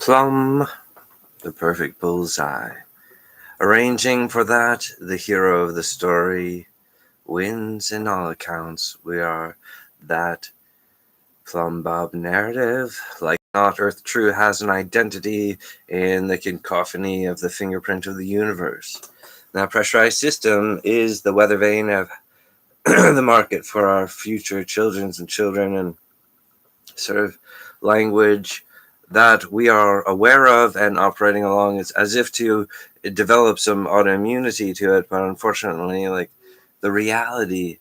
Plum, the perfect bullseye. Arranging for that, the hero of the story wins in all accounts. We are that Plum Bob narrative. Like not, Earth True has an identity in the cacophony of the fingerprint of the universe. That pressurized system is the weather vane of the market for our future children and sort of language that we are aware of and operating along. It's as if to develop some autoimmunity to it, but unfortunately, like the reality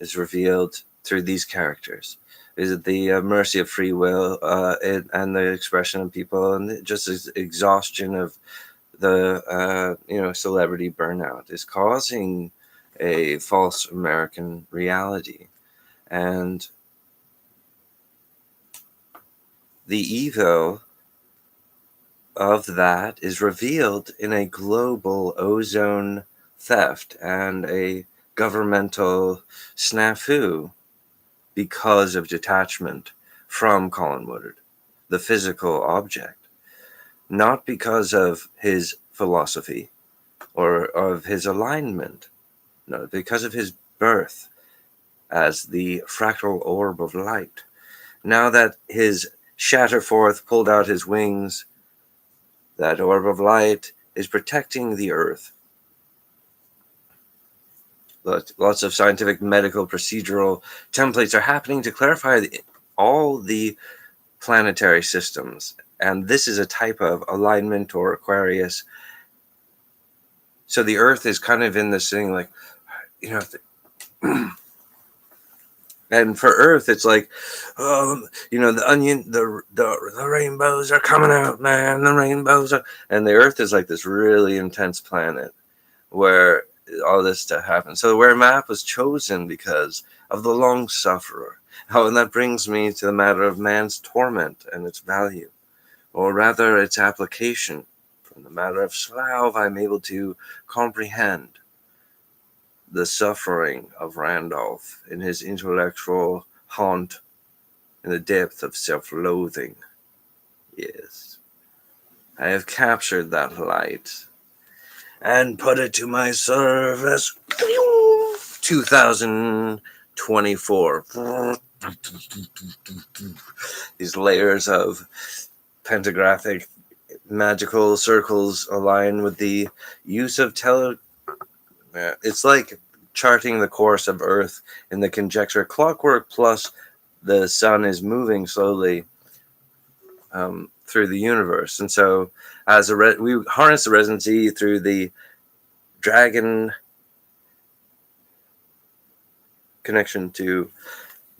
is revealed through these characters. Is it the mercy of free will and the expression of people and just exhaustion of the celebrity burnout is causing a false American reality, and the evil of that is revealed in a global ozone theft and a governmental snafu because of detachment from Colin Woodard, the physical object, not because of his philosophy or of his alignment, no, because of his birth as the fractal orb of light. Now that his Shatterforth pulled out his wings, that orb of light is protecting the Earth. Lots of scientific, medical, procedural templates are happening to clarify all the planetary systems. And this is a type of alignment or Aquarius. So the Earth is kind of in this thing like, and for Earth, it's like, the onion, the rainbows are coming out, man. The rainbows are, and the Earth is like this really intense planet where all this stuff happens. So where map was chosen because of the long sufferer. And that brings me to the matter of man's torment and its value, or rather its application. From the matter of Slav, I'm able to comprehend the suffering of Randolph in his intellectual haunt in the depth of self-loathing. Yes, I have captured that light and put it to my service. 2024. These layers of pentagraphic magical circles align with the use of it's like charting the course of Earth in the conjecture clockwork, plus the sun is moving slowly through the universe. And so as we harness the residency through the dragon connection to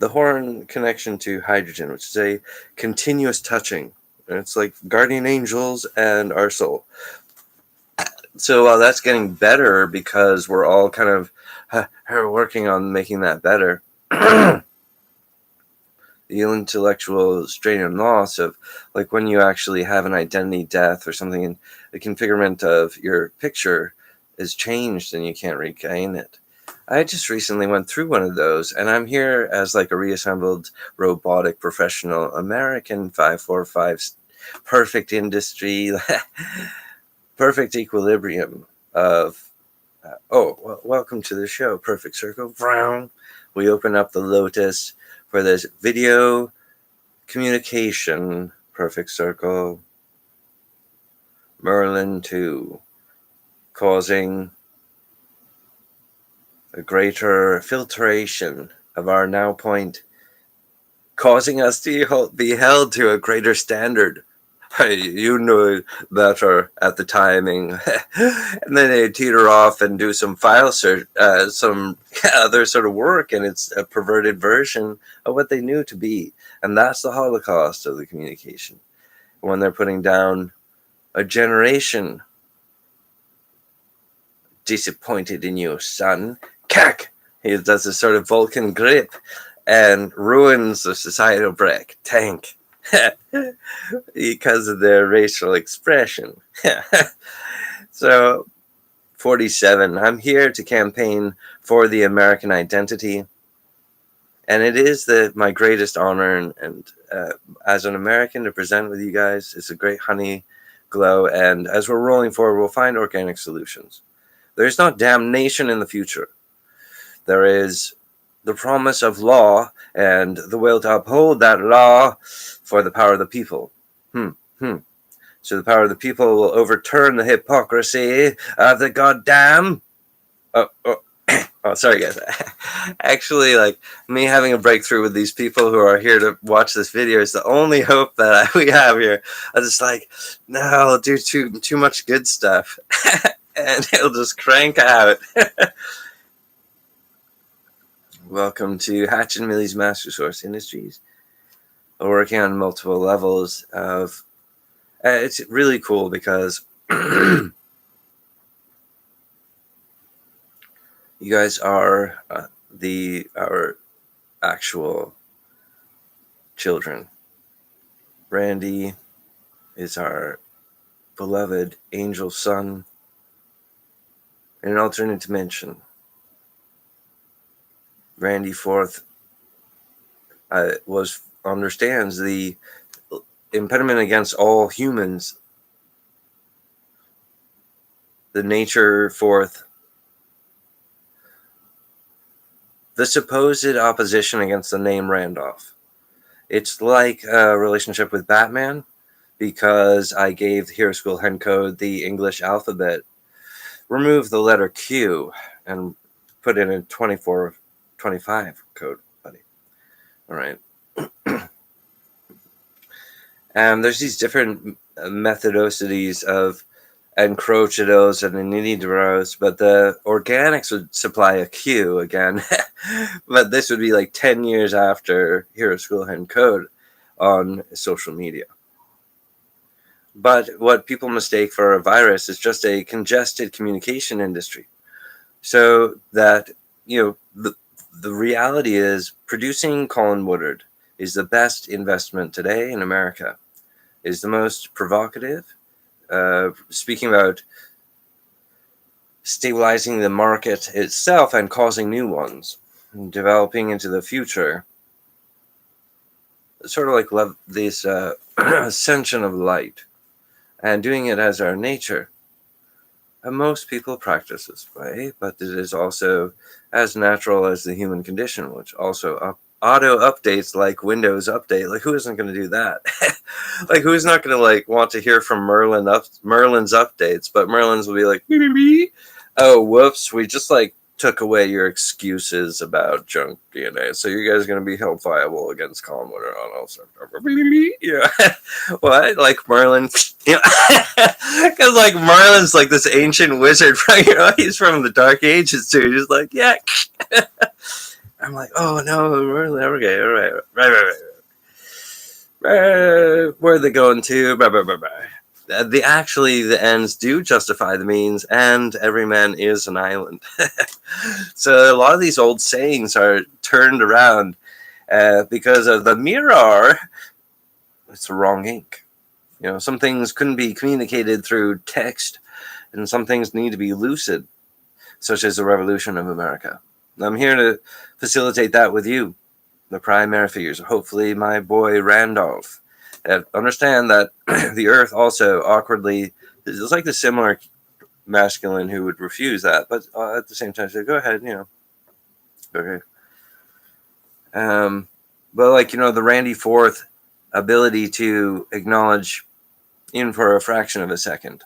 the horn connection to hydrogen, which is a continuous touching. And it's like guardian angels and our soul. So that's getting better because we're all kind of working on making that better. The intellectual strain and loss of like when you actually have an identity death or something and the configurement of your picture is changed and you can't regain it. I just recently went through one of those, and I'm here as like a reassembled robotic professional American 545 perfect industry, perfect equilibrium of welcome to the show, Perfect Circle. We open up the Lotus for this video communication, Perfect Circle. Merlin 2, causing a greater filtration of our now point, causing us to be held to a greater standard. You know better at the timing. And then they teeter off and do some file search, some other sort of work, and it's a perverted version of what they knew to be. And that's the Holocaust of the communication. When they're putting down a generation disappointed in you, son. Cack! He does a sort of Vulcan grip and ruins the societal brick. Tank. Because of their racial expression. So, 47. I'm here to campaign for the American identity And it is my greatest honor, and as an American, to present with you guys. It's a great honey glow, and as we're rolling forward, we'll find organic solutions. There is not damnation in the future. There is the promise of law and the will to uphold that law for the power of the people. So the power of the people will overturn the hypocrisy of the goddamn... Oh, sorry, guys. Actually, like, me having a breakthrough with these people who are here to watch this video is the only hope that we have here. I just like, no, I'll do too much good stuff, and it'll just crank out. Welcome to X1Million's Master Source Industries. We're working on multiple levels of... it's really cool because you guys are our actual children. Randy is our beloved angel son in an alternate dimension. Randy Fourth understands the impediment against all humans. The nature Fourth, the supposed opposition against the name Randolph. It's like a relationship with Batman, because I gave the Hero School Hen Code the English alphabet, remove the letter Q, and put in a 2425 code, buddy. All right. And there's these different methodicities of encrochados and inidiros, but the organics would supply a Q again. But this would be like 10 years after Hero School Hen Code on social media. But what people mistake for a virus is just a congested communication industry. So that, the reality is producing Colin Woodard is the best investment today in America, is the most provocative. Speaking about stabilizing the market itself and causing new ones, developing into the future, sort of like this ascension of light, and doing it as our nature. And most people practice this way, but it is also as natural as the human condition, which also auto updates like Windows Update. Like, who isn't going to do that? Like, who's not going to like want to hear from Merlin's updates? But Merlin's will be like, oh, whoops, we just like took away your excuses about junk DNA, so you guys are going to be held liable against Colin Woodard on all sorts. Yeah, what? Like Merlin? Because like Merlin's like this ancient wizard from he's from the Dark Ages too. He's like, yeah. I'm like, oh no, Merlin. Okay, all right, right. Where are they going to? The ends do justify the means, and every man is an island. So a lot of these old sayings are turned around because of the mirror. It's the wrong ink. Some things couldn't be communicated through text, and some things need to be lucid, such as the Revolution of America. I'm here to facilitate that with you, the primary figures. Hopefully my boy Randolph. Understand that the Earth also awkwardly is like the similar masculine who would refuse that, but at the same time say, go ahead, okay. But like, the Randy Fourth ability to acknowledge, even for a fraction of a second,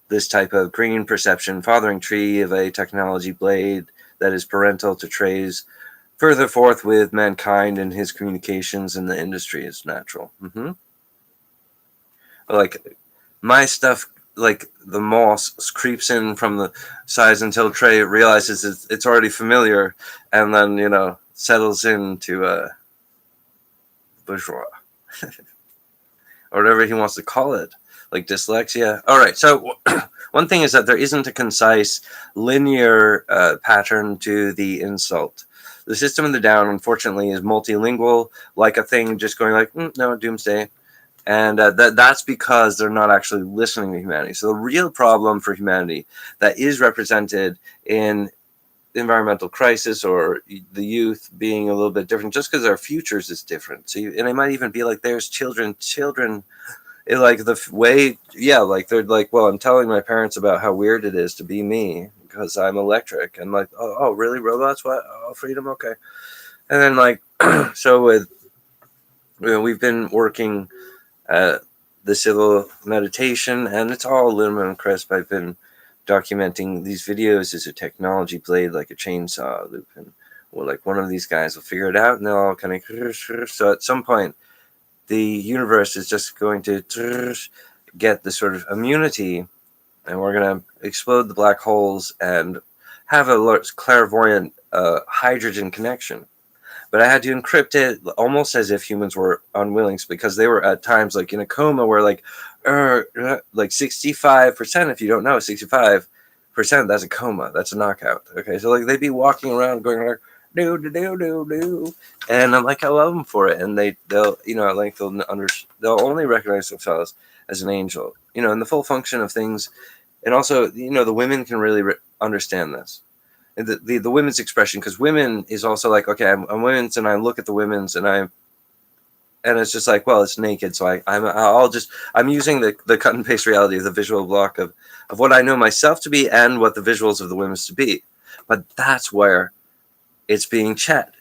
this type of green perception, fathering tree of a technology blade that is parental to trays further forth with mankind and his communications in the industry is natural. Like my stuff, like the moss creeps in from the sides until Trey realizes it's already familiar, and then settles into bourgeois or whatever he wants to call it, like dyslexia. All right, so one thing is that there isn't a concise linear pattern to the insult. The system of the down, unfortunately, is multilingual, like a thing just going like, no, doomsday. And that's because they're not actually listening to humanity. So the real problem for humanity that is represented in environmental crisis or the youth being a little bit different, just because our futures is different. So, and it might even be like there's children, like the way, yeah, like they're like, well, I'm telling my parents about how weird it is to be me because I'm electric, and like, oh, really, robots? What? Oh, freedom, okay. And then like, so with, we've been working the civil meditation, and it's all aluminum crisp. I've been documenting these videos as a technology blade, like a chainsaw loop, and well, like one of these guys will figure it out, and they'll all kind of. So at some point, the universe is just going to get the sort of immunity, and we're going to explode the black holes and have a clairvoyant hydrogen connection. But I had to encrypt it almost as if humans were unwilling, because they were at times like in a coma where like 65%, if you don't know, 65%, that's a coma, that's a knockout. Okay, so like they'd be walking around going like do, and I'm like, I love them for it, and they'll like they'll only recognize themselves as an angel, in the full function of things. And also, the women can really understand this, the women's expression, because women is also like, okay, I'm women's, and I look at the women's, and it's just like, well, it's naked, so I'm using the cut and paste reality of the visual block of what I know myself to be and what the visuals of the women's to be. But that's where it's being chat.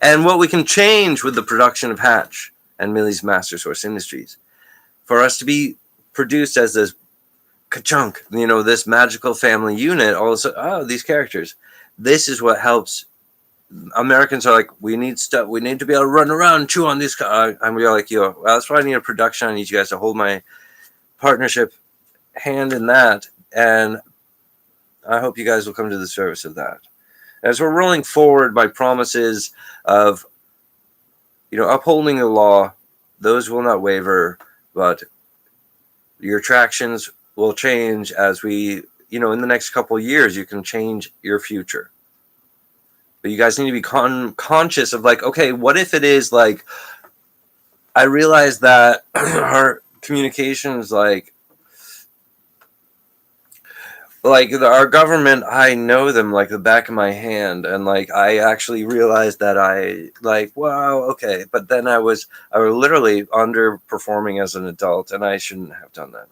And what we can change with the production of Hatch and Millie's Master Source Industries, for us to be produced as this ka-chunk, this magical family unit. Also, these characters, this is what helps. Americans are like, we need stuff, we need to be able to run around and chew on this, and we're like, well, that's why I need a production. I need you guys to hold my partnership hand in that, and I hope you guys will come to the service of that. As we're rolling forward, my promises of upholding the law, those will not waver, but your attractions will change as we, in the next couple of years, you can change your future. But you guys need to be conscious of like, okay, what if it is like, I realize that our communications, like our government, I know them like the back of my hand, and like I actually realized that I like, wow, okay, but then I was literally underperforming as an adult, and I shouldn't have done that.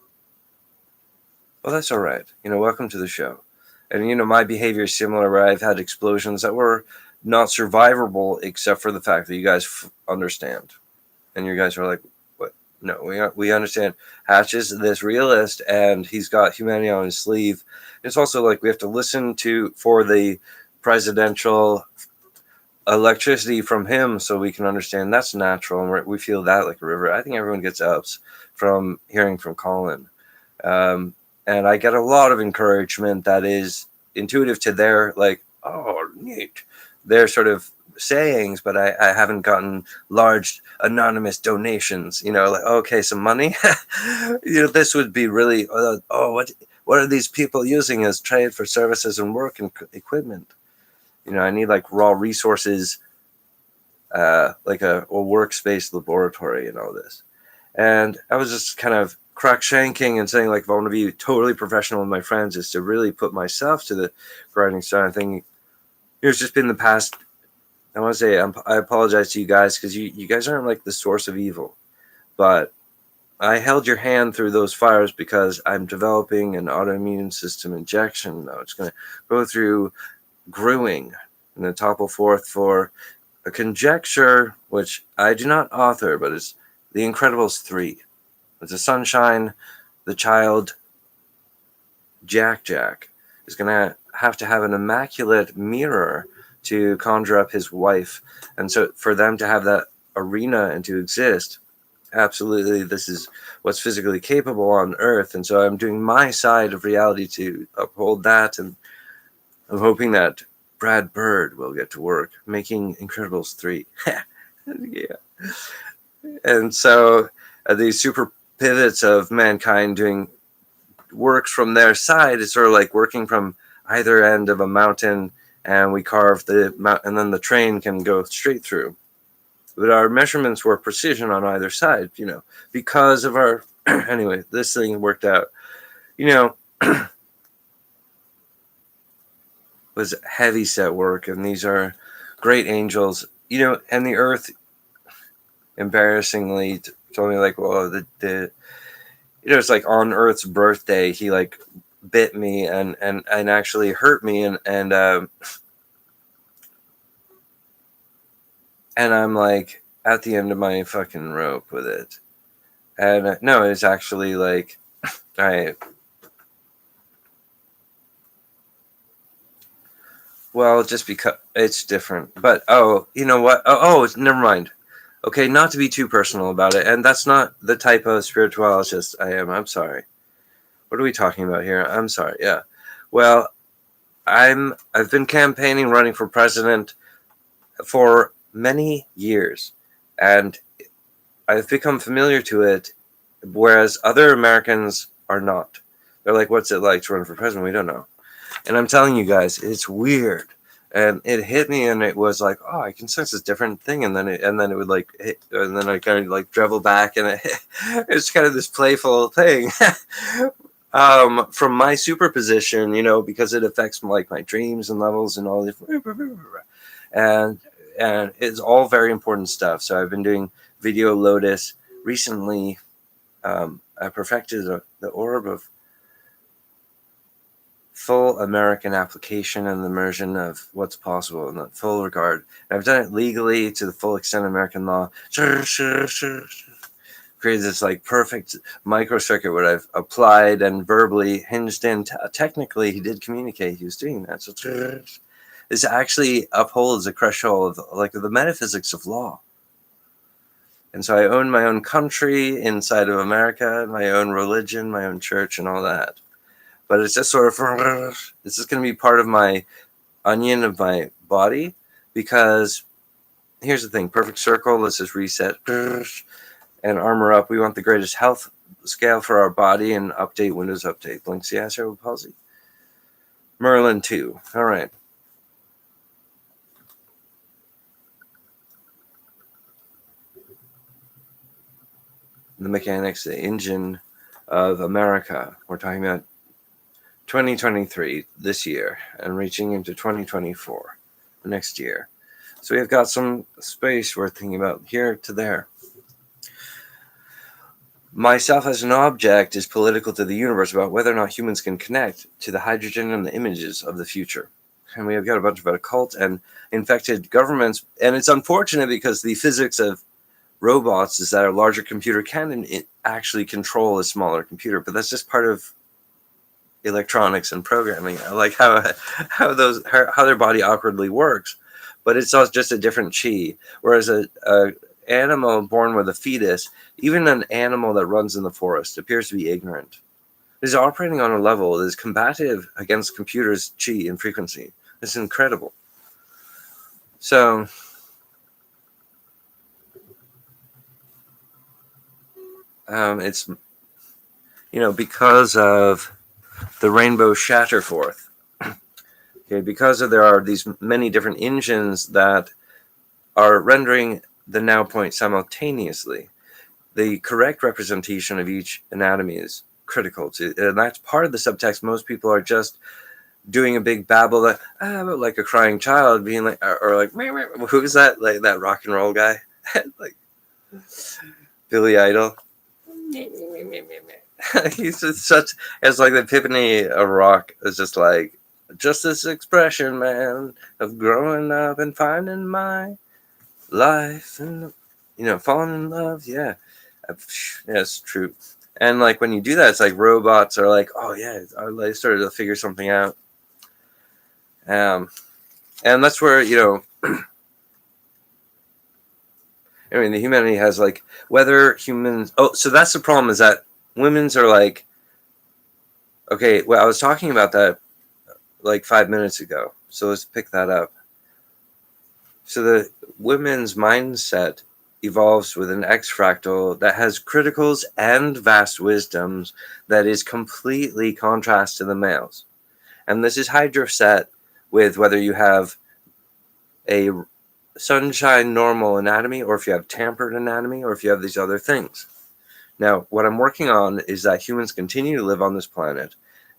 Well, that's all right. Welcome to the show. And my behavior is similar, where I've had explosions that were not survivable, except for the fact that you guys understand, and you guys are like, what? No, we understand. Hatch is this realist, and he's got humanity on his sleeve. It's also like we have to listen for the presidential electricity from him, so we can understand that's natural, and we feel that like a river. I think everyone gets ups from hearing from Colin, and I get a lot of encouragement that is intuitive to their like, oh, neat, their sort of sayings, but I haven't gotten large anonymous donations, like, okay, some money. This would be really, what are these people using as trade for services and work and equipment? I need like raw resources, like a workspace laboratory and all this. And I was just kind of crackshanking and saying, like, if I want to be totally professional with my friends, is to really put myself to the grinding stone thing. It's just been the past. I want to say I apologize to you guys, because you guys aren't like the source of evil, but I held your hand through those fires because I'm developing an autoimmune system injection. Now it's going to go through Grewing in the topple forth for a conjecture, which I do not author, but it's The Incredibles 3. It's a Sunshine, the child, Jack, is going to have an immaculate mirror to conjure up his wife. And so for them to have that arena and to exist, absolutely, this is what's physically capable on Earth. And so I'm doing my side of reality to uphold that. And I'm hoping that Brad Bird will get to work making Incredibles 3. Yeah. And so these super pivots of mankind doing works from their side is sort of like working from either end of a mountain, and we carve the mountain, and then the train can go straight through. But our measurements were precision on either side, because of our anyway, this thing worked out. was heavy set work, and these are great angels, and the earth embarrassingly told me, like, well, the it's like on Earth's birthday, he like bit me and actually hurt me, and I'm like at the end of my fucking rope with it. And no, it's actually like I well, just because it's different. But you know what? Never mind. Okay, not to be too personal about it, and that's not the type of spiritualist I am. I'm sorry. What are we talking about here? I'm sorry. Yeah. Well, I've been campaigning, running for president for many years, and I've become familiar to it, whereas other Americans are not. They're like, "What's it like to run for president?" We don't know. And I'm telling you guys, it's weird. And it hit me, and it was like, oh, I can sense this different thing, and then it would like hit, and then I kind of like dribble back, and it's kind of this playful thing. From my superposition, because it affects like my dreams and levels and all this, and it's all very important stuff. So I've been doing Video Lotus recently. I perfected the orb of full American application and the immersion of what's possible in the full regard. And I've done it legally to the full extent of American law. Created this like perfect microcircuit where I've applied and verbally hinged in. Technically, he did communicate. He was doing that. So this actually upholds the threshold of like the metaphysics of law. And so I own my own country inside of America, my own religion, my own church, and all that. But it's just sort of, it's just going to be part of my onion of my body, because here's the thing, perfect circle, let's just reset and armor up. We want the greatest health scale for our body, and update, Windows update, Blink CI, cerebral palsy. Merlin 2, all right. The mechanics, the engine of America. We're talking about 2023, this year, and reaching into 2024, the next year. So we've got some space we're thinking about here to there. Myself as an object is political to the universe about whether or not humans can connect to the hydrogen and the images of the future. And we have got a bunch of occult and infected governments. And it's unfortunate because the physics of robots is that a larger computer can actually control a smaller computer. But that's just part of electronics and programming, like how their body awkwardly works. But it's also just a different chi. Whereas a animal born with a fetus, even an animal that runs in the forest, appears to be ignorant. It is operating on a level that is combative against computers' chi and frequency. It's incredible. So it's because of the rainbow shatterforth. Okay, because there are these many different engines that are rendering the now point simultaneously. The correct representation of each anatomy is critical to, and that's part of the subtext. Most people are just doing a big babble that like a crying child, being like, or like, who is that? Like that rock and roll guy, like Billy Idol. He's just such, as like the epiphany of rock is just like, just this expression, man, of growing up and finding my life and falling in love. Yeah, it's true. And like when you do that, it's like robots are like, oh yeah, they started to figure something out. And that's where I mean, the humanity has like, whether humans. Oh, so that's the problem, is that women's are like, okay, well, I was talking about that like 5 minutes ago. So let's pick that up. So the women's mindset evolves with an X fractal that has criticals and vast wisdoms that is completely contrast to the males. And this is hydro set with whether you have a sunshine normal anatomy, or if you have tampered anatomy, or if you have these other things. Now, what I'm working on is that humans continue to live on this planet,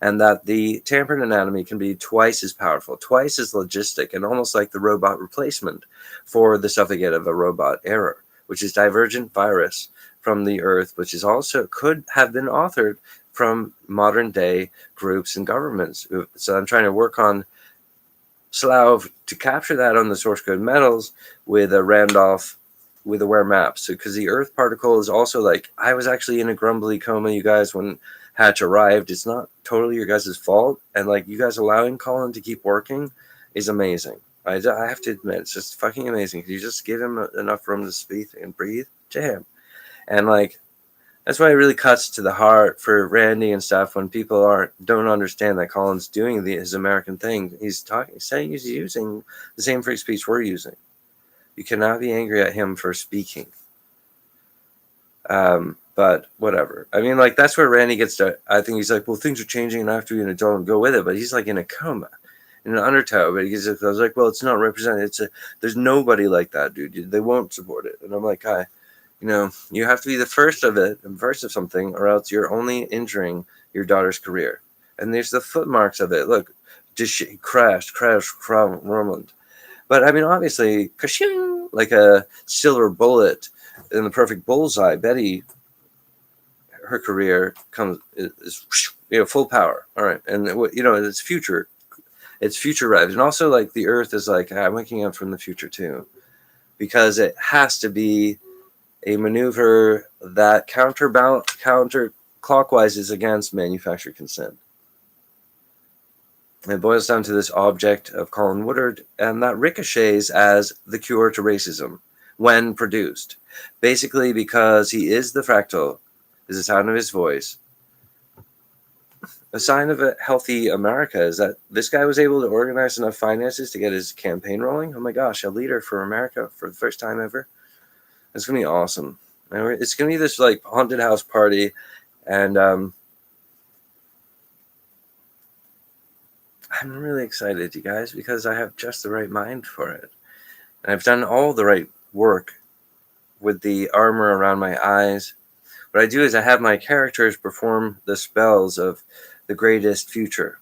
and that the tampered anatomy can be twice as powerful, twice as logistic, and almost like the robot replacement for the suffragette of a robot error, which is divergent virus from the Earth, which is also could have been authored from modern day groups and governments. So I'm trying to work on Slav to capture that on the source code metals with a Randolph with aware maps. So because the Earth particle is also like, I was actually in a grumbly coma, you guys, when Hatch arrived. It's not totally your guys' fault, and like you guys allowing Colin to keep working is amazing. I have to admit, it's just fucking amazing. You just give him enough room to speak and breathe to him, and like that's why it really cuts to the heart for Randy and stuff when people don't understand that Colin's doing his American thing. He's saying he's using the same free speech we're using. You cannot be angry at him for speaking. But whatever. I mean, like, that's where Randy gets to. I think he's like, well, things are changing and I have to be an adult and go with it. But he's like in a coma, in an undertow. But I was like, well, it's not represented. There's nobody like that, dude. They won't support it. And I'm like, hi. You have to be the first of it, and first of something, or else you're only injuring your daughter's career. And there's the footmarks of it. Look, just crashed, rumbling. But I mean, obviously, like a silver bullet in the perfect bullseye. Betty, her career is full power. All right, and it's future right, and also like the Earth is like, I'm waking up from the future too, because it has to be a maneuver that counterclockwise is against manufactured consent. It boils down to this object of Colin Woodard, and that ricochets as the cure to racism when produced. Basically, because he is the fractal, is the sound of his voice. A sign of a healthy America is that this guy was able to organize enough finances to get his campaign rolling. Oh my gosh, a leader for America for the first time ever. It's going to be awesome. It's going to be this like haunted house party, and I'm really excited, you guys, because I have just the right mind for it. And I've done all the right work with the armor around my eyes. What I do is I have my characters perform the spells of the greatest future.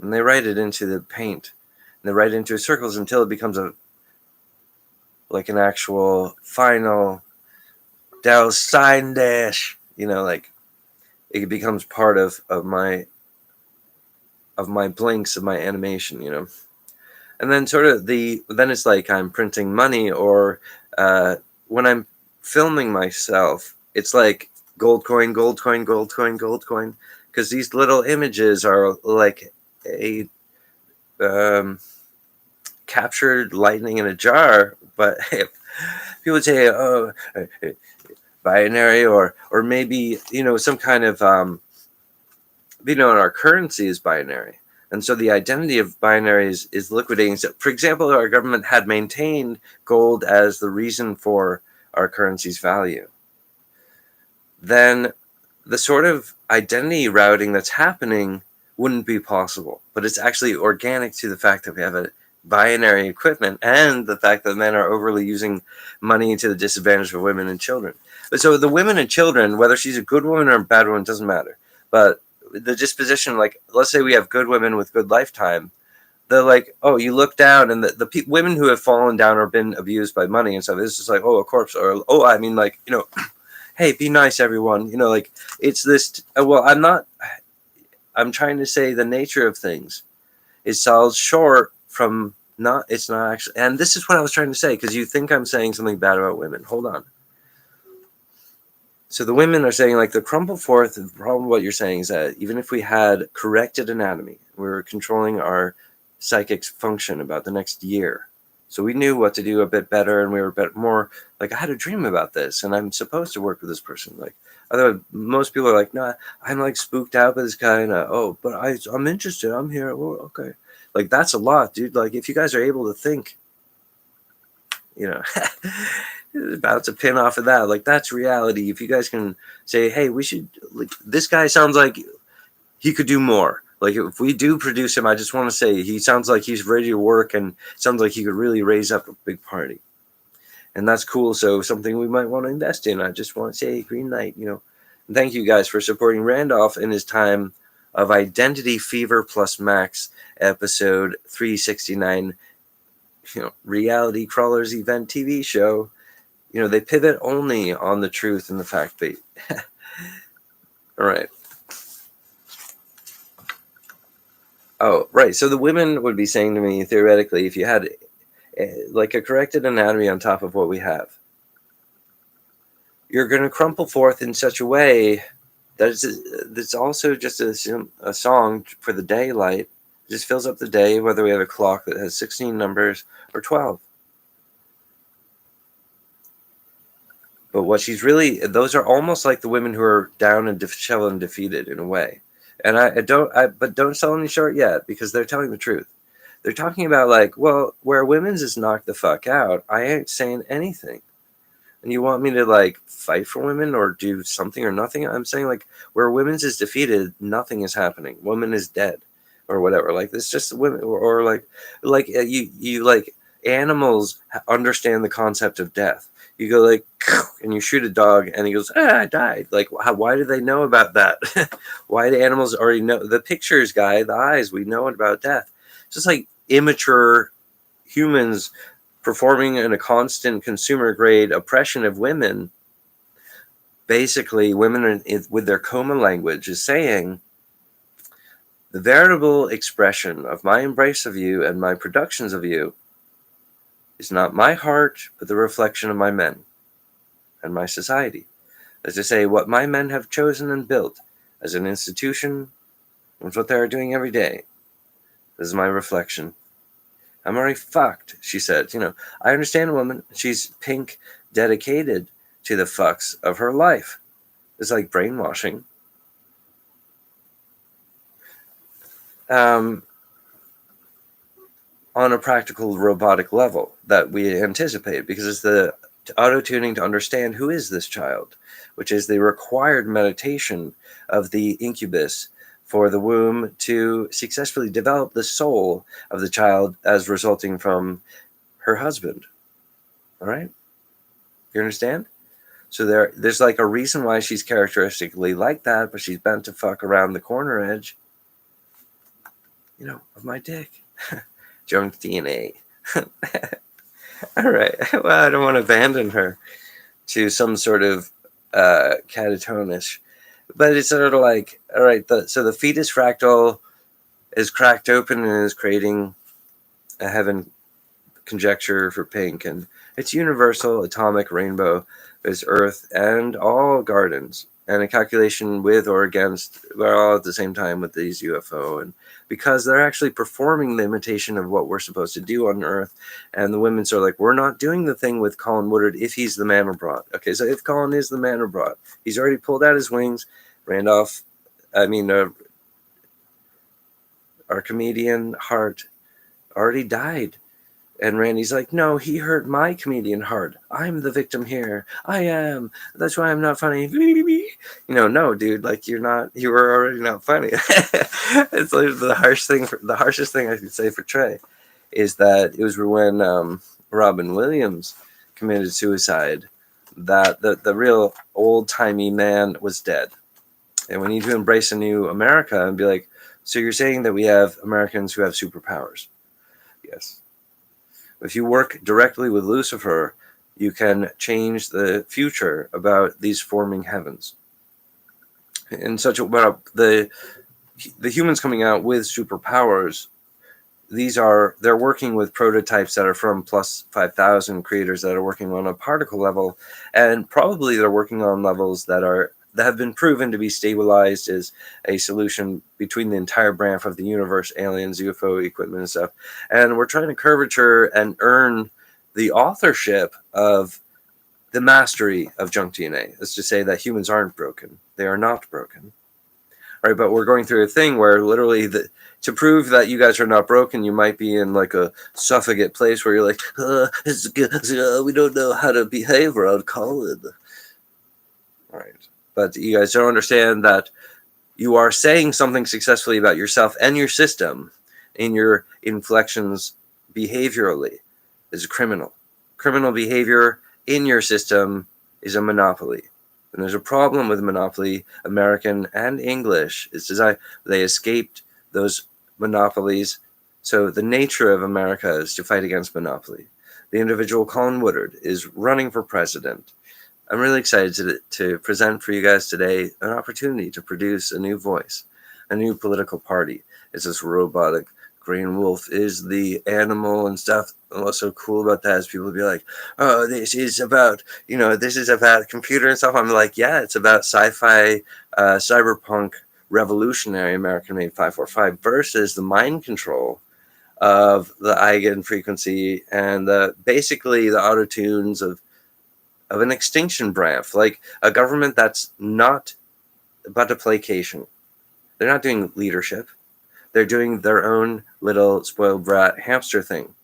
And they write it into the paint. And they write it into circles until it becomes like an actual final sign dash, like it becomes part of my blinks of my animation, and then sort of then it's like I'm printing money, or when I'm filming myself, it's like gold coin, because these little images are like a captured lightning in a jar. But if people say, oh, binary, or maybe some kind of our currency is binary, and so the identity of binaries is liquidating. So, for example, our government had maintained gold as the reason for our currency's value, then the sort of identity routing that's happening wouldn't be possible. But it's actually organic to the fact that we have a binary equipment, and the fact that men are overly using money to the disadvantage of women and children. But so the women and children, whether she's a good woman or a bad woman, doesn't matter. But the disposition, like, let's say we have good women with good lifetime, they're like, oh, you look down, and the women who have fallen down or been abused by money and stuff, it's just like, oh, a corpse, or, oh, I mean, like, hey, be nice, everyone. Like, it's this, well, I'm trying to say the nature of things. It falls short from it's not actually, and this is what I was trying to say, because you think I'm saying something bad about women. Hold on. So the women are saying, like, the crumple forth, the problem what you're saying is that even if we had corrected anatomy, we were controlling our psychic function about the next year. So we knew what to do a bit better, and we were a bit more, like, I had a dream about this, and I'm supposed to work with this person. Like, although most people are like, no, I'm, like, spooked out by this guy, and but I'm interested, I'm here, oh, okay. Like, that's a lot, dude. Like, if you guys are able to think, bounce a pin off of that, like, that's reality. If you guys can say, hey, we should, like, this guy sounds like he could do more. Like, if we do produce him, I just want to say he sounds like he's ready to work, and sounds like he could really raise up a big party. And that's cool. So something we might want to invest in. I just want to say green light, And thank you guys for supporting Randolph in his time of Identity Fever Plus Max episode 369, reality crawlers event TV show, they pivot only on the truth and the fact bait. All right. Oh, right. So the women would be saying to me, theoretically, if you had like a corrected anatomy on top of what we have, you're going to crumple forth in such a way that it's also just a song for the daylight. It just fills up the day, whether we have a clock that has 16 numbers or 12. But what she's really, those are almost like the women who are down and disheveled and defeated in a way. And but don't sell any short yet, because they're telling the truth. They're talking about like, well, where women's is knocked the fuck out, I ain't saying anything. And you want me to like fight for women or do something or nothing? I'm saying like where women's is defeated, nothing is happening. Woman is dead or whatever. Like it's just women or like you like animals understand the concept of death. You go like, and you shoot a dog and he goes, I died. Like, why do they know about that? Why do animals already know? The pictures guy, the eyes, we know about death. It's just like immature humans performing in a constant consumer grade oppression of women. Basically, women with their coma language is saying, the veritable expression of my embrace of you and my productions of you is not my heart, but the reflection of my men and my society. As to say, what my men have chosen and built as an institution, and what they are doing every day. This is my reflection. I'm already fucked, she said. I understand a woman. She's pink, dedicated to the fucks of her life. It's like brainwashing. On a practical robotic level that we anticipate, because it's the auto-tuning to understand who is this child, which is the required meditation of the incubus for the womb to successfully develop the soul of the child as resulting from her husband. All right? You understand? So there's like a reason why she's characteristically like that, but she's bent to fuck around the corner edge, of my dick. Junk DNA. All right. Well, I don't want to abandon her to some sort of catatonish, but it's sort of like, all right, so the fetus fractal is cracked open and is creating a heaven conjecture for pink, and it's universal, atomic, rainbow is Earth and all gardens, and a calculation with or against, but all at the same time with these UFO, and because they're actually performing the imitation of what we're supposed to do on Earth, and the women are like, we're not doing the thing with Colin Woodard if he's the Mandelbrot. Okay, so if Colin is the Mandelbrot, he's already pulled out his wings. Our comedian Hart already died. And Randy's like, no, he hurt my comedian heart. I'm the victim here. I am. That's why I'm not funny. No, dude, like you were already not funny. It's like the harshest thing I could say for Trey is that it was when Robin Williams committed suicide that the real old-timey man was dead. And we need to embrace a new America and be like, so you're saying that we have Americans who have superpowers? Yes. If you work directly with Lucifer, you can change the future about these forming heavens. In such the humans coming out with superpowers, they're working with prototypes that are from plus 5,000 creators that are working on a particle level, and probably they're working on levels that have been proven to be stabilized as a solution between the entire branch of the universe, aliens, UFO equipment and stuff. And we're trying to curvature and earn the authorship of the mastery of junk DNA. That's to say that humans aren't broken. They are not broken. All right, but we're going through a thing where literally to prove that you guys are not broken, you might be in like a suffocate place where you're like, we don't know how to behave around Colin. All right. But you guys don't understand that you are saying something successfully about yourself and your system in your inflections behaviorally is criminal. Criminal behavior in your system is a monopoly. And there's a problem with monopoly, American and English. It's designed, they escaped those monopolies. So the nature of America is to fight against monopoly. The individual Colin Woodard is running for president. I'm really excited to present for you guys today an opportunity to produce a new voice, a new political party. It's this robotic green wolf is the animal and stuff. And what's so cool about that is people be like, oh, this is about computer and stuff. I'm like, yeah, it's about sci-fi, cyberpunk, revolutionary American-made 545 versus the mind control of the eigen frequency and basically the auto tunes of an extinction branch, like a government that's not about a placation. They're not doing leadership. They're doing their own little spoiled brat hamster thing.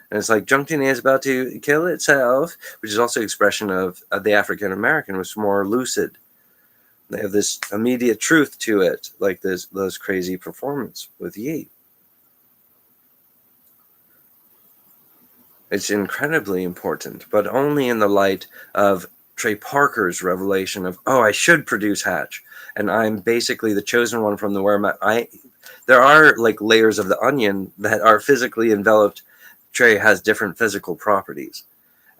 And it's like junk DNA is about to kill itself, which is also expression of the African American, which is more lucid. They have this immediate truth to it, like those crazy performance with Ye. It's incredibly important, but only in the light of Trey Parker's revelation of, oh, I should produce Hatch, and I'm basically the chosen one from the where there are like layers of the onion that are physically enveloped. Trey has different physical properties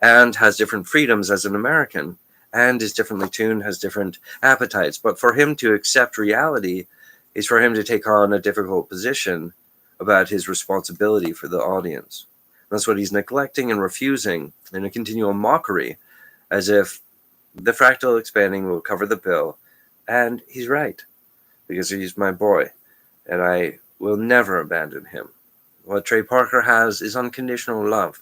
and has different freedoms as an American and is differently tuned, has different appetites. But for him to accept reality is for him to take on a difficult position about his responsibility for the audience. That's what he's neglecting and refusing in a continual mockery, as if the fractal expanding will cover the bill. And he's right, because he's my boy, and I will never abandon him. What Trey Parker has is unconditional love.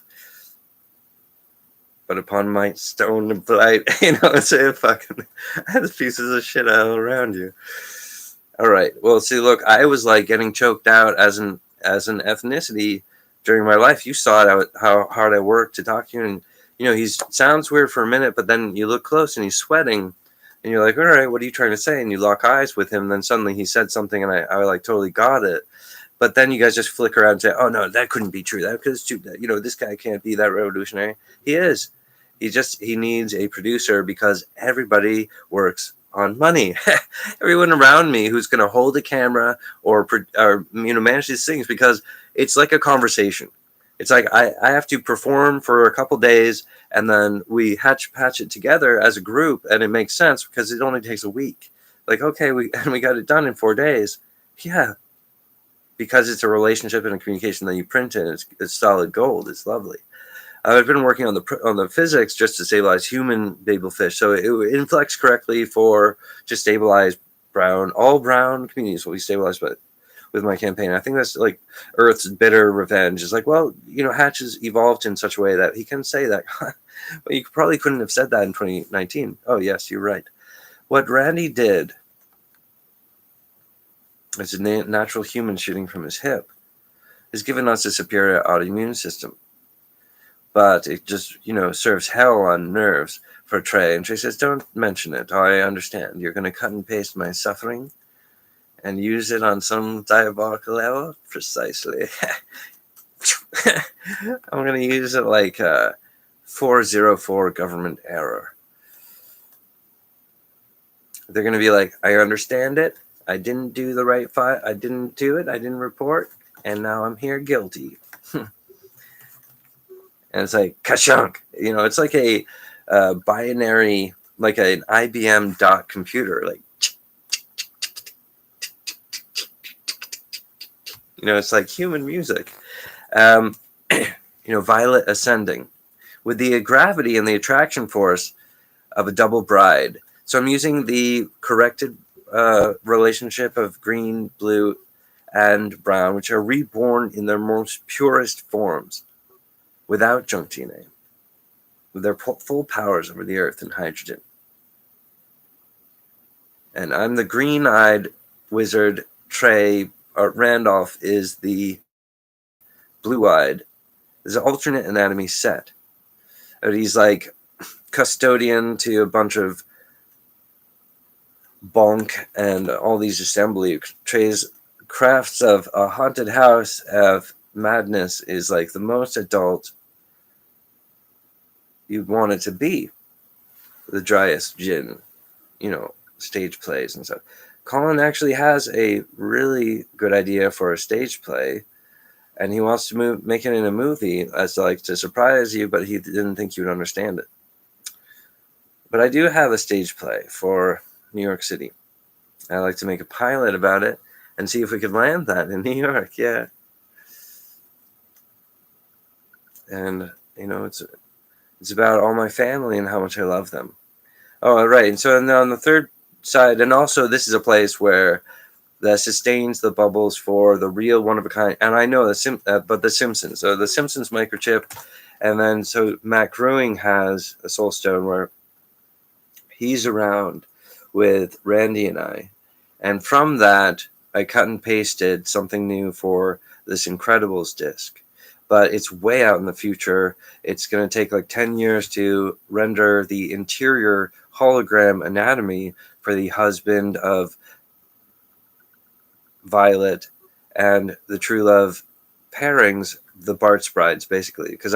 But upon my stone and blight, it's a fucking there's pieces of shit all around you. All right. Well, see, look, I was like getting choked out as an ethnicity during my life. You saw it, how hard I worked to talk to you, and he sounds weird for a minute, but then you look close and he's sweating, and you're like, all right, what are you trying to say? And you lock eyes with him, and then suddenly he said something, and I like totally got it. But then you guys just flick around and say, oh no, that couldn't be true. That because this guy can't be that revolutionary. He is. He needs a producer because everybody works on money. Everyone around me who's going to hold a camera or manage these things, because it's like a conversation. It's like I have to perform for a couple days, and then we patch it together as a group, and it makes sense because it only takes a week. Like, okay, we got it done in 4 days. Yeah, because it's a relationship and a communication that you print in. It's solid gold. It's lovely. I've been working on the physics just to stabilize human Babel fish, so it inflects correctly to stabilize all brown communities will be stabilized with my campaign. I think that's like Earth's bitter revenge. It's like, well, Hatch has evolved in such a way that he can say that. But you probably couldn't have said that in 2019. Oh yes, you're right. What Randy did as a natural human shooting from his hip has given us a superior autoimmune system. But it just, serves hell on nerves for Trey. And Trey says, don't mention it. I understand. You're going to cut and paste my suffering and use it on some diabolical level? Precisely. I'm going to use it like a 404 government error. They're going to be like, I understand it. I didn't do the right file. I didn't do it. I didn't report. And now I'm here guilty. And it's like, kashunk. It's like a binary, like an IBM dot computer. Like, it's like human music. Violet ascending with the gravity and the attraction force of a double bride. So I'm using the corrected relationship of green, blue, and brown, which are reborn in their most purest forms, without junk DNA, with their full powers over the earth and hydrogen. And I'm the green-eyed wizard. Trey Randolph is the blue-eyed. There's an alternate anatomy set. And he's like custodian to a bunch of bonk and all these assembly. Trey's crafts of a haunted house of madness is like the most adult you'd want it to be. The driest gin stage plays and stuff. Colin actually has a really good idea for a stage play, and he wants to make it in a movie as like to surprise you, but he didn't think you would understand it. But I do have a stage play for New York City. I like to make a pilot about it and see if we could land that in New York. Yeah. And it's about all my family and how much I love them. Oh, right. And so on the third side, and also this is a place where that sustains the bubbles for the real one of a kind. And I know but the Simpsons. So the Simpsons microchip, and then so Matt Grewing has a soul stone where he's around with Randy and I, and from that I cut and pasted something new for this Incredibles disc. But it's way out in the future. It's going to take like 10 years to render the interior hologram anatomy for the husband of Violet and the True Love pairings, the Bart's brides, basically. Because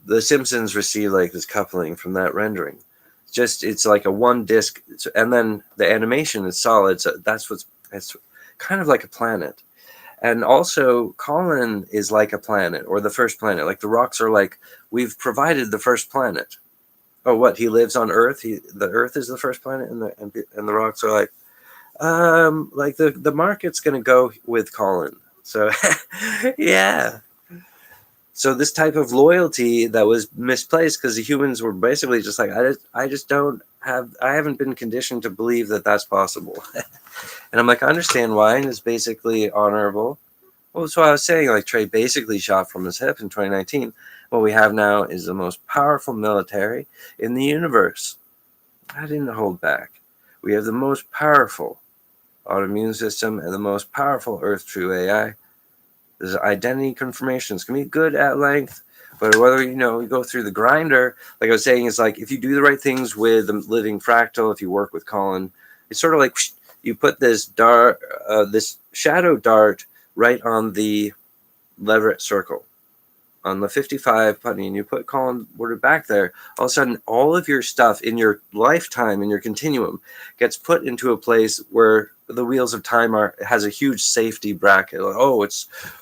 the Simpsons receive like this coupling from that rendering. It's like a one disc, and then the animation is solid. So it's kind of like a planet. And also, Colin is like a planet, or the first planet. Like the rocks are like, we've provided the first planet. Oh, what? He lives on Earth. The Earth is the first planet, and the rocks are like, the market's gonna go with Colin. So, yeah. So this type of loyalty that was misplaced because the humans were basically just like, I haven't been conditioned to believe that that's possible. And I'm like, I understand wine is basically honorable. Well, that's what I was saying. Like Trey basically shot from his hip in 2019. What we have now is the most powerful military in the universe. I didn't hold back. We have the most powerful autoimmune system and the most powerful Earth True AI. There's identity confirmation. It's going to be good at length, but whether, you go through the grinder, like I was saying, is like if you do the right things with the living fractal, if you work with Colin, it's sort of like you put this this shadow dart right on the Leverett circle, on the 55 putty, and you put Colin Woodard back there. All of a sudden, all of your stuff in your lifetime, in your continuum, gets put into a place where the wheels of time has a huge safety bracket. Like,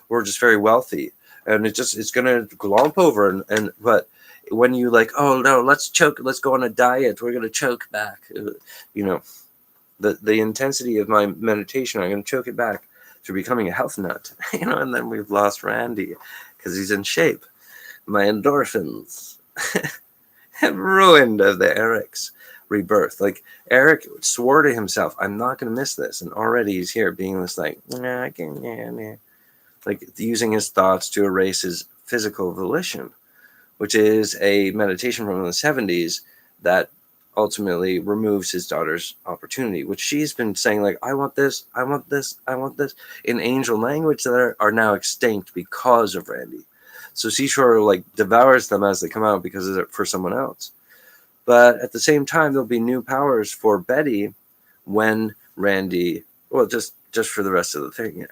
we're just very wealthy, and it's gonna glomp over. But when you like, oh no, let's go on a diet. We're gonna choke back. The intensity of my meditation, I'm gonna choke it back to becoming a health nut. And then we've lost Randy because he's in shape. My endorphins have ruined the Eric's rebirth. Like Eric swore to himself, I'm not going to miss this. And already he's here being this like, nah, like using his thoughts to erase his physical volition, which is a meditation from the 70s that ultimately removes his daughter's opportunity, which she's been saying like, I want this, I want this, I want this, in angel language that are now extinct because of Randy. So Seashore like devours them as they come out because of it for someone else. But at the same time, there'll be new powers for Betty when Randy, well, just for the rest of the thing.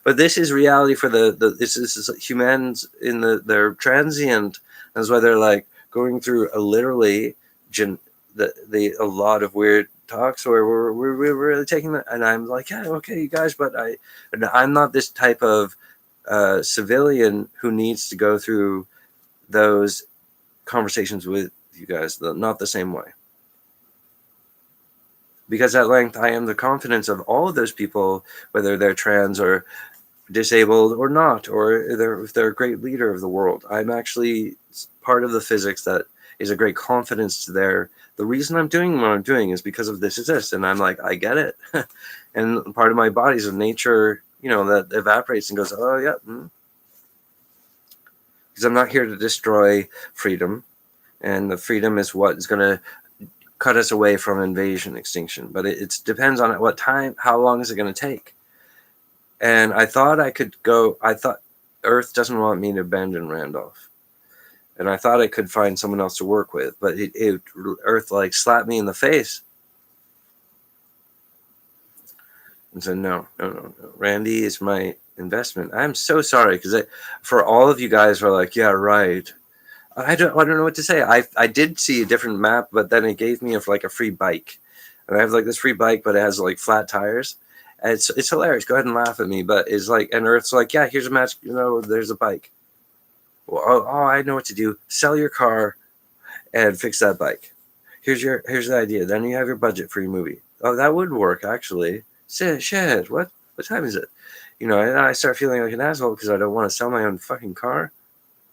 But this is reality for this is humans in their transient. That's why they're like going through a lot of weird talks where we're really taking that. And I'm like, yeah, okay, you guys, but I'm not this type of civilian who needs to go through those conversations with you guys, not the same way. Because at length, I am the confidence of all of those people, whether they're trans or disabled or not, or if they're a great leader of the world. I'm actually part of the physics that is a great confidence to the reason I'm doing what I'm doing is because of this. And I'm like, I get it. And part of my body's of nature, that evaporates and goes, oh, yeah. Because I'm not here to destroy freedom. And the freedom is what is going to cut us away from invasion, extinction. But it depends on what time, how long is it going to take? And I thought Earth doesn't want me to abandon Randolph. And I thought I could find someone else to work with. But Earth like slapped me in the face. And said, no. Randy is my investment. I'm so sorry because for all of you guys who are like, yeah, right. I don't know what to say. I did see a different map, but then it gave me like a free bike, and I have like this free bike, but it has like flat tires. And it's hilarious. Go ahead and laugh at me, but it's like, and Earth's like, yeah, here's a match. You know, there's a bike. Well, oh, I know what to do. Sell your car and fix that bike. Here's the idea. Then you have your budget for your movie. Oh, that would work actually. Shit. What time is it? You know, and I start feeling like an asshole because I don't want to sell my own fucking car.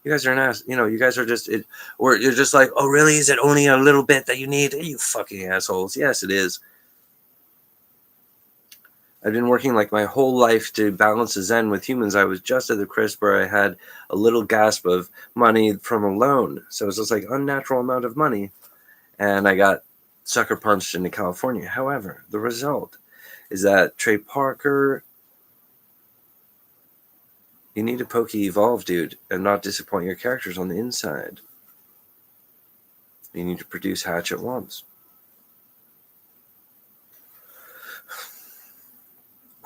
You guys are an ass. You know, you guys are just it, or you're just like, oh, really? Is it only a little bit that you need? You fucking assholes. Yes, it is. I've been working like my whole life to balance the Zen with humans. I was just at the crisp where I had a little gasp of money from a loan. So it was just like unnatural amount of money. And I got sucker punched into California. However, the result is that Trey Parker, you need to pokey evolve, dude, and not disappoint your characters on the inside. You need to produce Hatch at once.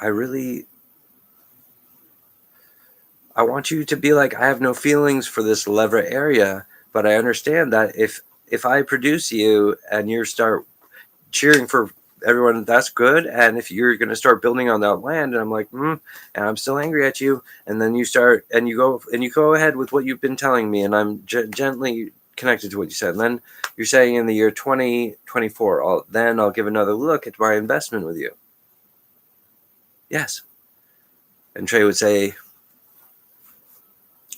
I want you to be like, I have no feelings for this lever area, but I understand that if I produce you and you start cheering for everyone, that's good. And if you're going to start building on that land, and I'm like, and I'm still angry at you, and then you start and you go ahead with what you've been telling me, and I'm gently connected to what you said. And then you're saying in the year 2024, I'll give another look at my investment with you. Yes. And Trey would say,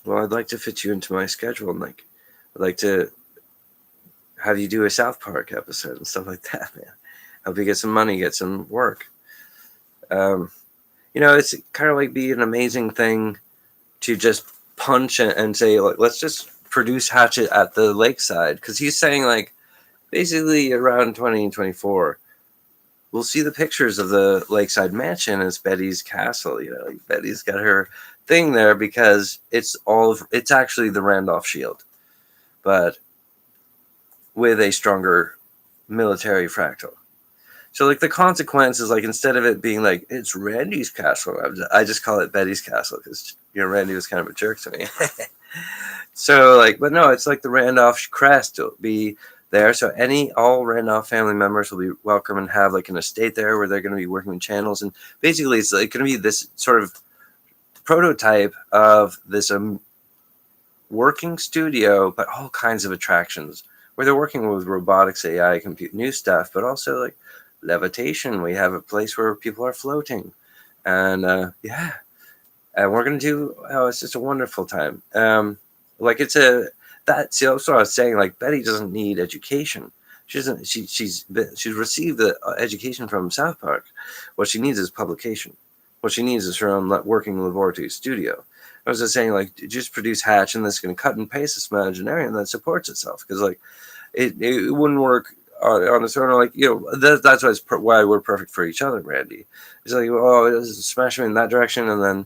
well, I'd like to fit you into my schedule, and like, I'd like to have you do a South Park episode and stuff like that, man. Help you get some money, get some work. You know, it's kind of like be an amazing thing to just punch and say, like, let's just produce Hatchet at the lakeside. Because he's saying, like, basically around 2024, we'll see the pictures of the lakeside mansion as Betty's castle. You know, like Betty's got her thing there because it's actually the Randolph Shield, but with a stronger military fractal. So, like, the consequence is, like, instead of it being like, it's Randy's castle, I just call it Betty's castle because, you know, Randy was kind of a jerk to me. So, like, but no, it's like the Randolph crest will be there. So all Randolph family members will be welcome and have, like, an estate there where they're going to be working with channels. And basically, it's like going to be this sort of prototype of this working studio, but all kinds of attractions where they're working with robotics, AI, compute, new stuff, but also, like, levitation. We have a place where people are floating, and and we're gonna do. Oh, it's just a wonderful time. Like it's a that. See, that's what I was saying. Like Betty doesn't need education. She doesn't. She's received the education from South Park. What she needs is publication. What she needs is her own working laboratory studio. I was just saying, like, just produce Hatch, and that's going to cut and paste this imaginarium that supports itself. Because, like, it wouldn't work on its own. Like, you know, that's why we're perfect for each other, Randy. It's like, oh, smash him in that direction, and then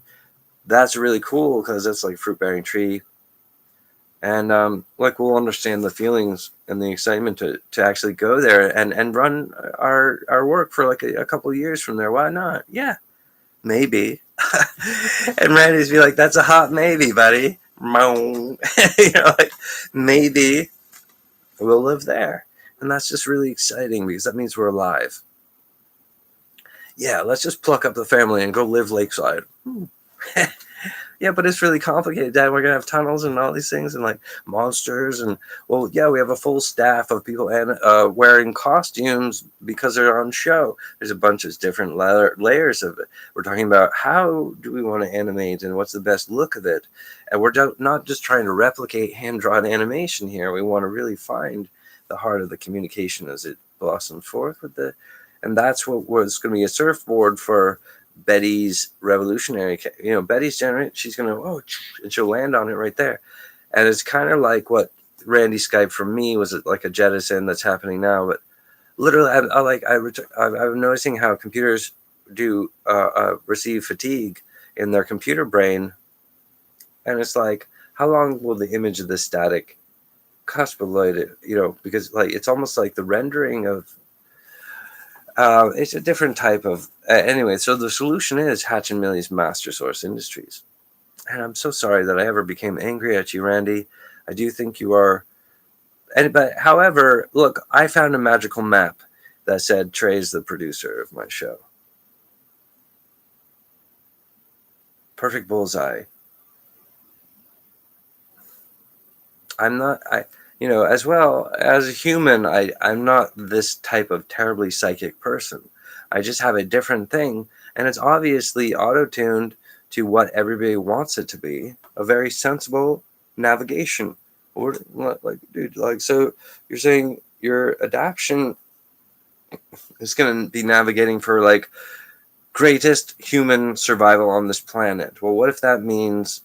that's really cool because it's like fruit-bearing tree. And, like, we'll understand the feelings and the excitement to actually go there and run our work for, like, a couple of years from there. Why not? Yeah, maybe. And Randy's be like, that's a hot maybe, buddy. You know, like, maybe we'll live there. And that's just really exciting because that means we're alive. Yeah, let's just pluck up the family and go live lakeside. Yeah, but it's really complicated, Dad. We're going to have tunnels and all these things and, like, monsters. And, well, yeah, we have a full staff of people wearing costumes because they're on show. There's a bunch of different layers of it. We're talking about how do we want to animate and what's the best look of it. And we're not just trying to replicate hand-drawn animation here. We want to really find the heart of the communication as it blossoms forth and that's what was going to be a surfboard for Betty's revolutionary, you know, Betty's generate. She's going to, and she'll land on it right there. And it's kind of like what Randy Skype for me was like a jettison that's happening now. But literally, I'm noticing how computers do receive fatigue in their computer brain. And it's like, how long will the image of the static cuspaloid, you know, because, like, it's almost like the rendering of, it's a different type of, anyway, so the solution is Hatch and Millie's Master Source Industries. And I'm so sorry that I ever became angry at you, Randy. I do think you are. But however, look, I found a magical map that said Trey's the producer of my show. Perfect bullseye. I'm not. As well as a human, I'm not this type of terribly psychic person. I just have a different thing, and it's obviously auto-tuned to what everybody wants it to be. A very sensible navigation. Or like, dude, like, so you're saying your adaptation is going to be navigating for like greatest human survival on this planet. Well, what if that means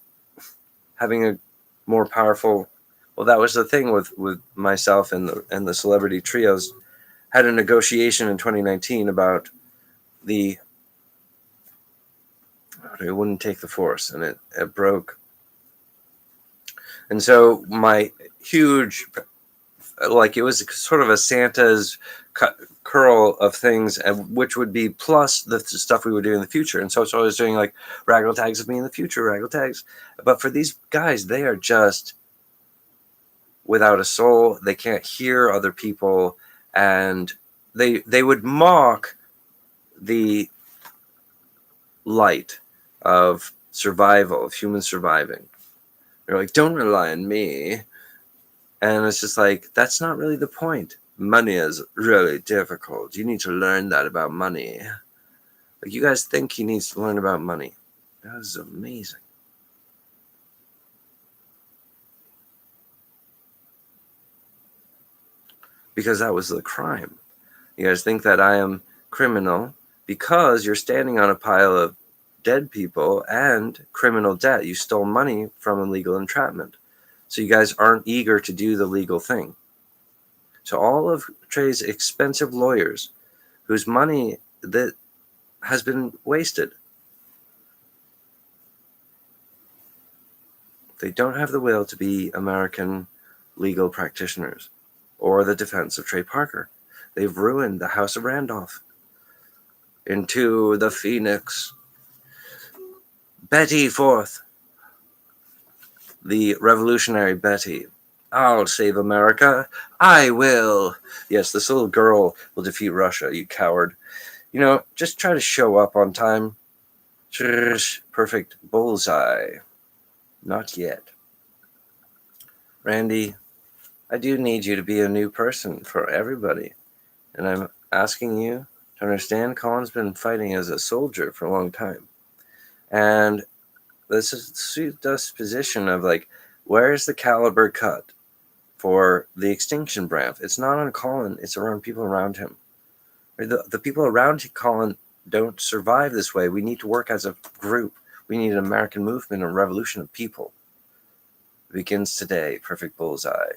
having a more powerful? Well, that was the thing with myself and the celebrity trios. Had a negotiation in 2019 about it wouldn't take the force, and it broke. And so my huge, like, it was sort of a Santa's curl of things, and which would be plus the stuff we would do in the future. And so I was doing like raggle tags of me in the future, raggle tags. But for these guys, they are just without a soul. They can't hear other people, and they would mock the light of survival, of human surviving. They're like, don't rely on me. And it's just like, that's not really the point. Money is really difficult. You need to learn that about money. Like, you guys think he needs to learn about money. That is amazing. Because that was the crime. You guys think that I am criminal because you're standing on a pile of dead people and criminal debt. You stole money from illegal entrapment. So you guys aren't eager to do the legal thing. So all of Trey's expensive lawyers, whose money that has been wasted, they don't have the will to be American legal practitioners or the defense of Trey Parker. They've ruined the House of Randolph into the Phoenix. Betty Forth, the revolutionary Betty. I'll save America. I will. Yes, this little girl will defeat Russia, you coward. Just try to show up on time. Perfect bullseye. Not yet. Randy, I do need you to be a new person for everybody. And I'm asking you to understand Colin's been fighting as a soldier for a long time. And this is the position of like, where's the caliber cut for the extinction branch? It's not on Colin, it's around people around him. The people around Colin don't survive this way. We need to work as a group. We need an American movement, a revolution of people. It begins today. Perfect bullseye.